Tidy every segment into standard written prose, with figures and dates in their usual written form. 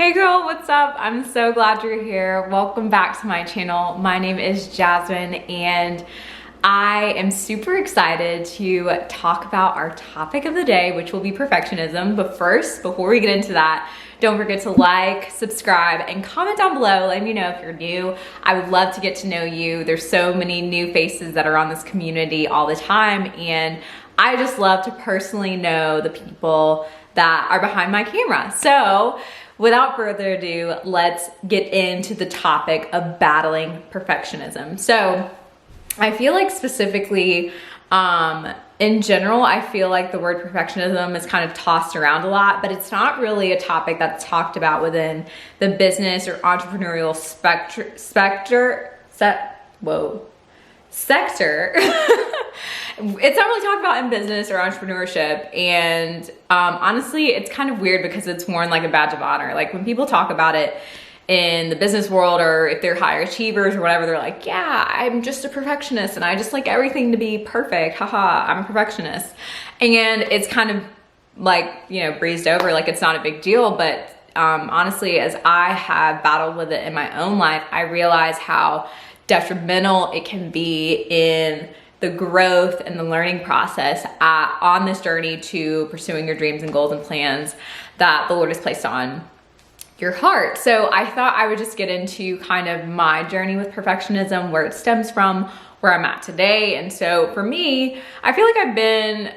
Hey girl, what's up? I'm so glad you're here. Welcome back to my channel. My name is Jasmine and I am super excited to talk about our topic of the day, which will be perfectionism. But first, before we get into that, don't forget to like, subscribe, and comment down below. Let me know if you're new. I would love to get to know you. There's so many new faces that are on this community all the time, and I just love to personally know the people that are behind my camera. So without further ado, let's get into the topic of battling perfectionism. So I feel like specifically, in general, I feel like the word perfectionism is kind of tossed around a lot, but it's not really a topic that's talked about within the business or entrepreneurial sector. It's not really talked about in business or entrepreneurship, and honestly, it's kind of weird because it's worn like a badge of honor. Like when people talk about it in the business world, or if they're higher achievers or whatever, they're like, yeah, I'm just a perfectionist and I just like everything to be perfect. Haha, I'm a perfectionist. And it's kind of like, you know, breezed over, like it's not a big deal. But honestly, as I have battled with it in my own life, I realize how detrimental it can be in the growth and the learning process on this journey to pursuing your dreams and goals and plans that the Lord has placed on your heart. So I thought I would just get into kind of my journey with perfectionism, where it stems from, where I'm at today. And so for me, I feel like I've been,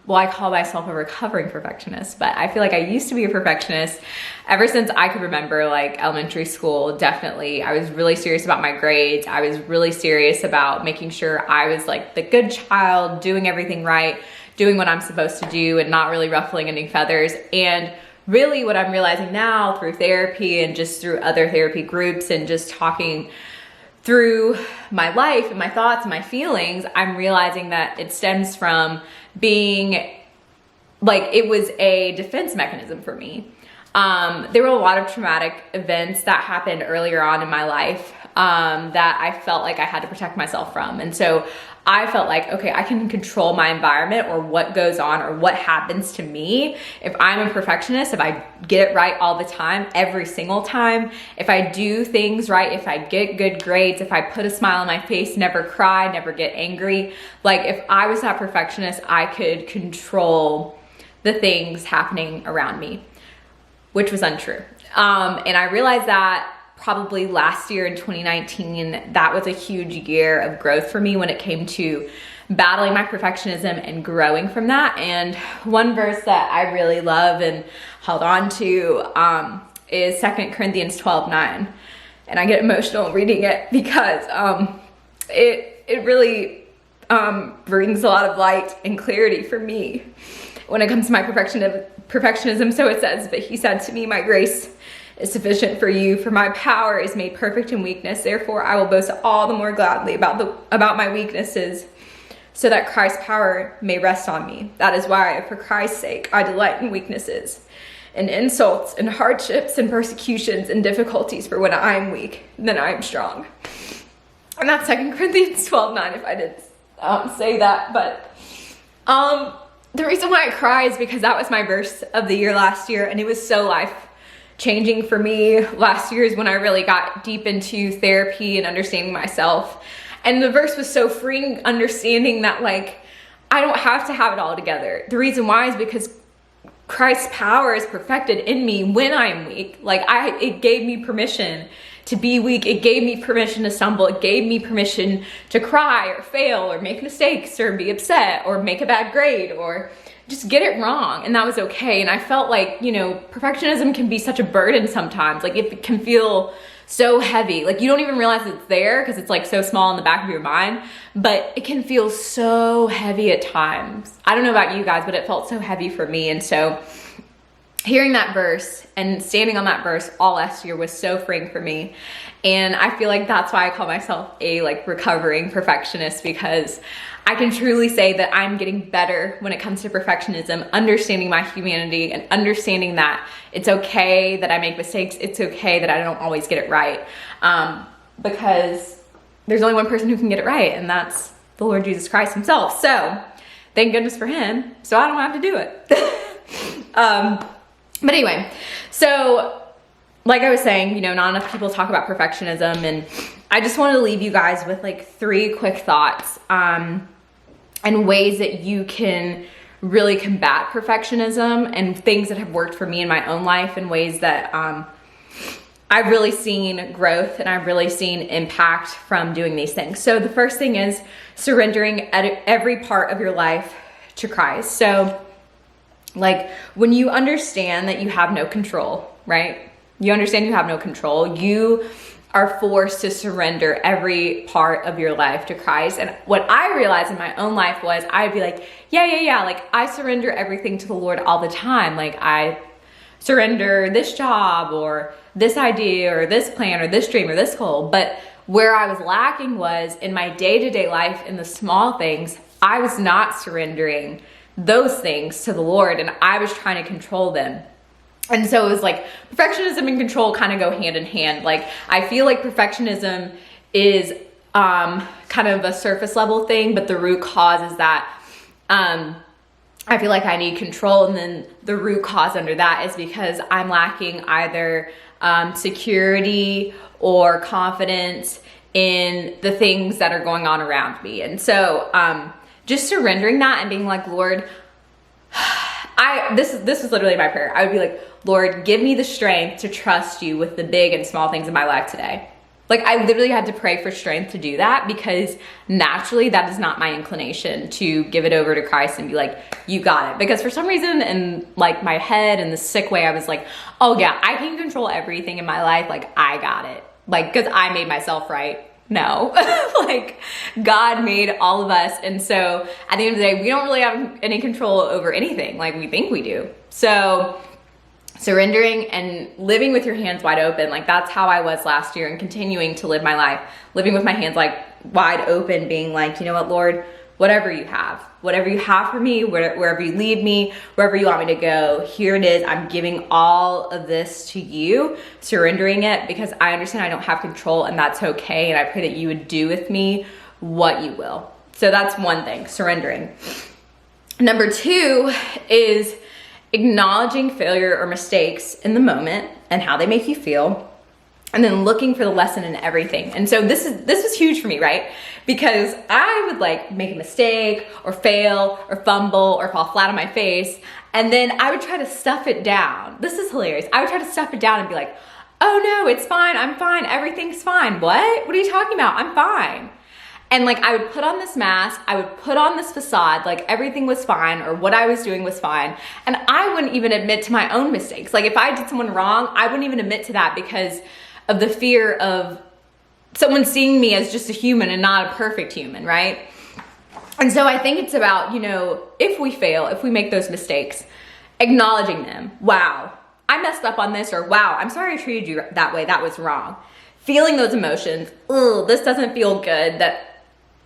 well, I call myself a recovering perfectionist, but I feel like I used to be a perfectionist ever since I could remember, like elementary school. Definitely, I was really serious about my grades. I was really serious about making sure I was like the good child, doing everything right, doing what I'm supposed to do, and not really ruffling any feathers. And really what I'm realizing now through therapy and just through other therapy groups and just talking through my life and my thoughts and my feelings, I'm realizing that it stems from being like, it was a defense mechanism for me. There were a lot of traumatic events that happened earlier on in my life that I felt like I had to protect myself from. And so I felt like, okay, I can control my environment or what goes on or what happens to me if I'm a perfectionist, if I get it right all the time, every single time, if I do things right, if I get good grades, if I put a smile on my face, never cry, never get angry. Like if I was that perfectionist, I could control the things happening around me, which was untrue. And I realized that probably last year in 2019, that was a huge year of growth for me when it came to battling my perfectionism and growing from that. And one verse that I really love and held on to is 2 Corinthians 12:9. And I get emotional reading it because it really brings a lot of light and clarity for me when it comes to my perfectionism. So it says, "But he said to me, my grace is sufficient for you, for my power is made perfect in weakness. Therefore, I will boast all the more gladly about my weaknesses, so that Christ's power may rest on me. That is why, for Christ's sake, I delight in weaknesses, in insults, and hardships, and persecutions, and difficulties. For when I am weak, then I am strong." And that's 2 Corinthians 12:9, if I didn't say that. But the reason why I cry is because that was my verse of the year last year, and it was so life-changing for me. Last year is when I really got deep into therapy and understanding myself. And the verse was so freeing, understanding that like, I don't have to have it all together. The reason why is because Christ's power is perfected in me when I'm weak. Like it gave me permission to be weak. It gave me permission to stumble. It gave me permission to cry or fail or make mistakes or be upset or make a bad grade or just get it wrong. And that was okay. And I felt like, you know, perfectionism can be such a burden sometimes. Like it can feel so heavy. Like you don't even realize it's there because it's like so small in the back of your mind, but it can feel so heavy at times. I don't know about you guys, but it felt so heavy for me. And so hearing that verse and standing on that verse all last year was so freeing for me. And I feel like that's why I call myself a like recovering perfectionist, because I can truly say that I'm getting better when it comes to perfectionism, understanding my humanity and understanding that it's okay that I make mistakes. It's okay that I don't always get it right, because there's only one person who can get it right, and that's the Lord Jesus Christ himself. So thank goodness for him, so I don't have to do it. But anyway, so like I was saying, you know, not enough people talk about perfectionism, and I just wanted to leave you guys with like 3 quick thoughts and ways that you can really combat perfectionism, and things that have worked for me in my own life, and ways that I've really seen growth and I've really seen impact from doing these things. So the first thing is surrendering every part of your life to Christ. So like when you understand that you have no control, right? You understand you have no control. You are forced to surrender every part of your life to Christ. And what I realized in my own life was I'd be like, yeah. Like I surrender everything to the Lord all the time. Like I surrender this job or this idea or this plan or this dream or this goal. But where I was lacking was in my day-to-day life, in the small things, I was not surrendering those things to the Lord, and I was trying to control them. And so it was like perfectionism and control kind of go hand in hand. Like I feel like perfectionism is kind of a surface level thing, but the root cause is that I feel like I need control, and then the root cause under that is because I'm lacking either security or confidence in the things that are going on around me. And so just surrendering that and being like, Lord, this was literally my prayer. I would be like, Lord, give me the strength to trust you with the big and small things in my life today. Like I literally had to pray for strength to do that, because naturally that is not my inclination to give it over to Christ and be like, you got it. Because for some reason in like my head, in the sick way, I was like, oh yeah, I can control everything in my life. Like I got it. Like, cause I made myself right. No, like God made all of us. And so at the end of the day, we don't really have any control over anything like we think we do. So surrendering and living with your hands wide open, like that's how I was last year, and continuing to live my life, living with my hands like wide open, being like, you know what, Lord, whatever you have for me, wherever you lead me, wherever you want me to go, here it is. I'm giving all of this to you, surrendering it, because I understand I don't have control, and that's okay. And I pray that you would do with me what you will. So that's one thing, surrendering. Number 2 is acknowledging failure or mistakes in the moment and how they make you feel, and then looking for the lesson in everything. And so this was huge for me, right? Because I would like make a mistake or fail or fumble or fall flat on my face, and then I would try to stuff it down. This is hilarious. I would try to stuff it down and be like, oh no, it's fine, I'm fine, everything's fine. What are you talking about? I'm fine. And like I would put on this mask, I would put on this facade, like everything was fine, or what I was doing was fine. And I wouldn't even admit to my own mistakes. Like if I did someone wrong, I wouldn't even admit to that, because of the fear of someone seeing me as just a human and not a perfect human, right? And so I think it's about, you know, if we fail, if we make those mistakes, acknowledging them. Wow, I messed up on this, or wow, I'm sorry I treated you that way, that was wrong. Feeling those emotions, ugh, this doesn't feel good that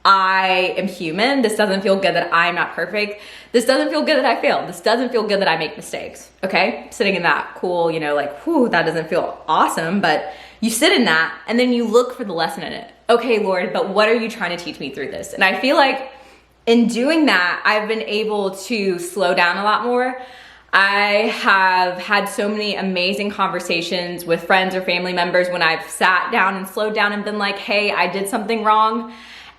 I am human. This doesn't feel good that I'm not perfect. This doesn't feel good that I fail. This doesn't feel good that I make mistakes, okay? Sitting in that cool, you know, like, whew, that doesn't feel awesome, but you sit in that and then you look for the lesson in it. Okay, Lord, but what are you trying to teach me through this? And I feel like in doing that, I've been able to slow down a lot more. I have had so many amazing conversations with friends or family members when I've sat down and slowed down and been like, hey, I did something wrong.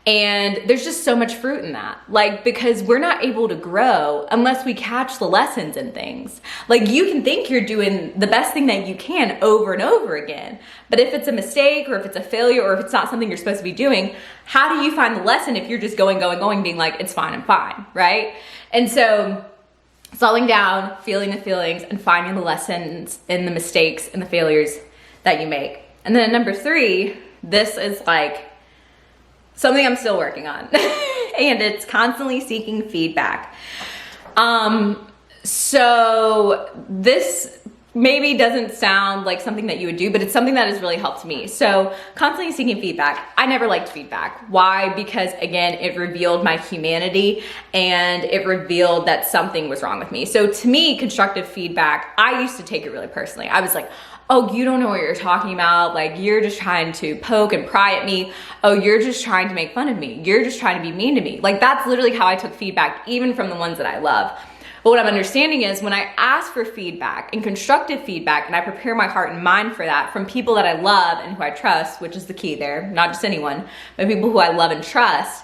And there's just so much fruit in that. Like, because we're not able to grow unless we catch the lessons in things. Like, you can think you're doing the best thing that you can over and over again. But if it's a mistake, or if it's a failure, or if it's not something you're supposed to be doing, how do you find the lesson if you're just going, being like, it's fine, I'm fine, right? And so slowing down, feeling the feelings, and finding the lessons in the mistakes and the failures that you make. And then number 3, this is like something I'm still working on, and it's constantly seeking feedback. So this maybe doesn't sound like something that you would do, but it's something that has really helped me. So constantly seeking feedback. I never liked feedback. Why? Because again, it revealed my humanity, and it revealed that something was wrong with me. So to me, constructive feedback, I used to take it really personally. I was like, oh, you don't know what you're talking about. Like, you're just trying to poke and pry at me. Oh, you're just trying to make fun of me. You're just trying to be mean to me. Like, that's literally how I took feedback, even from the ones that I love. But what I'm understanding is when I ask for feedback and constructive feedback, and I prepare my heart and mind for that from people that I love and who I trust, which is the key there, not just anyone, but people who I love and trust,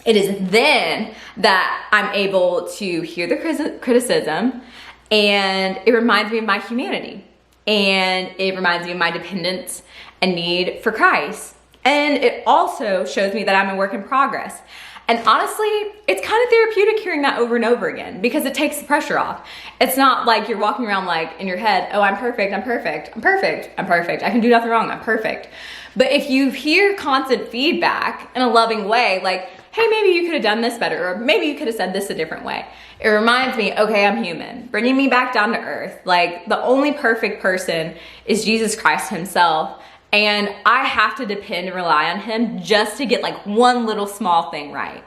it is then that I'm able to hear the criticism, and it reminds me of my humanity, and it reminds me of my dependence and need for Christ. And it also shows me that I'm a work in progress. And honestly, it's kind of therapeutic hearing that over and over again because it takes the pressure off. It's not like you're walking around like in your head, oh, I'm perfect, I'm perfect, I'm perfect, I'm perfect, I can do nothing wrong, I'm perfect. But if you hear constant feedback in a loving way, like, hey, maybe you could have done this better, or maybe you could have said this a different way. It reminds me, okay, I'm human, bringing me back down to earth. Like, the only perfect person is Jesus Christ himself. And I have to depend and rely on him just to get like one little small thing right.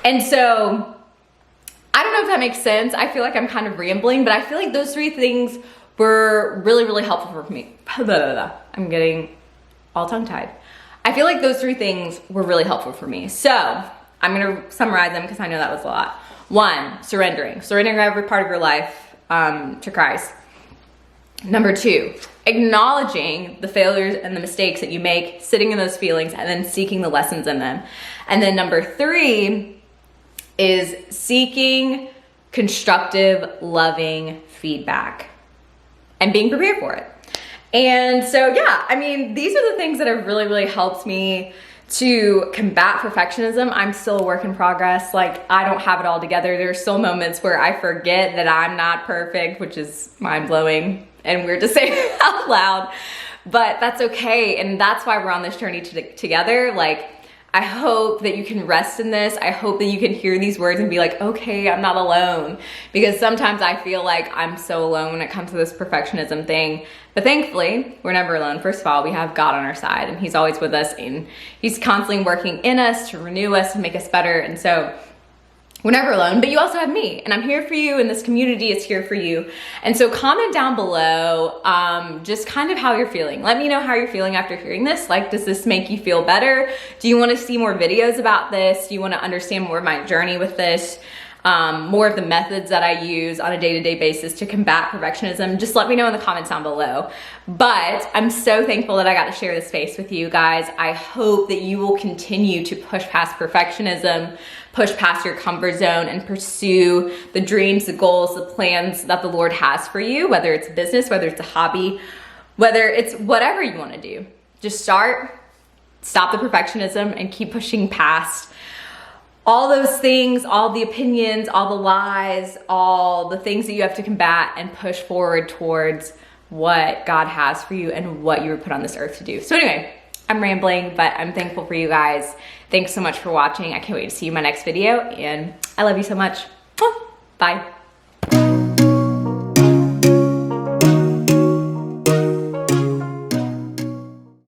And so, I don't know if that makes sense. I feel like I'm kind of rambling, but I feel like those 3 things were really, really helpful for me. I'm getting all tongue-tied. I feel like those 3 things were really helpful for me. So, I'm gonna summarize them because I know that was a lot. 1, surrendering every part of your life to Christ. Number 2, acknowledging the failures and the mistakes that you make, sitting in those feelings, and then seeking the lessons in them. And then number 3 is seeking constructive, loving feedback and being prepared for it. And so, yeah, I mean, these are the things that have really, really helped me to combat perfectionism. I'm still a work in progress. Like, I don't have it all together. There's still moments where I forget that I'm not perfect, which is mind-blowing and weird to say out loud, but that's okay. And that's why we're on this journey together. Like, I hope that you can rest in this. I hope that you can hear these words and be like, okay, I'm not alone. Because sometimes I feel like I'm so alone when it comes to this perfectionism thing. But thankfully, we're never alone. First of all, we have God on our side and he's always with us and he's constantly working in us to renew us, to make us better. And so we're never alone, but you also have me and I'm here for you and this community is here for you. And so comment down below just kind of how you're feeling. Let me know how you're feeling after hearing this. Like, does this make you feel better? Do you want to see more videos about this? Do you want to understand more of my journey with this? More of the methods that I use on a day-to-day basis to combat perfectionism, just let me know in the comments down below. But I'm so thankful that I got to share this space with you guys. I hope that you will continue to push past perfectionism, push past your comfort zone, and pursue the dreams, the goals, the plans that the Lord has for you, whether it's business, whether it's a hobby, whether it's whatever you want to do. Just stop the perfectionism, and keep pushing past all those things, all the opinions, all the lies, all the things that you have to combat, and push forward towards what God has for you and what you were put on this earth to do. So anyway, I'm rambling, but I'm thankful for you guys. Thanks so much for watching. I can't wait to see you in my next video, and I love you so much. Bye.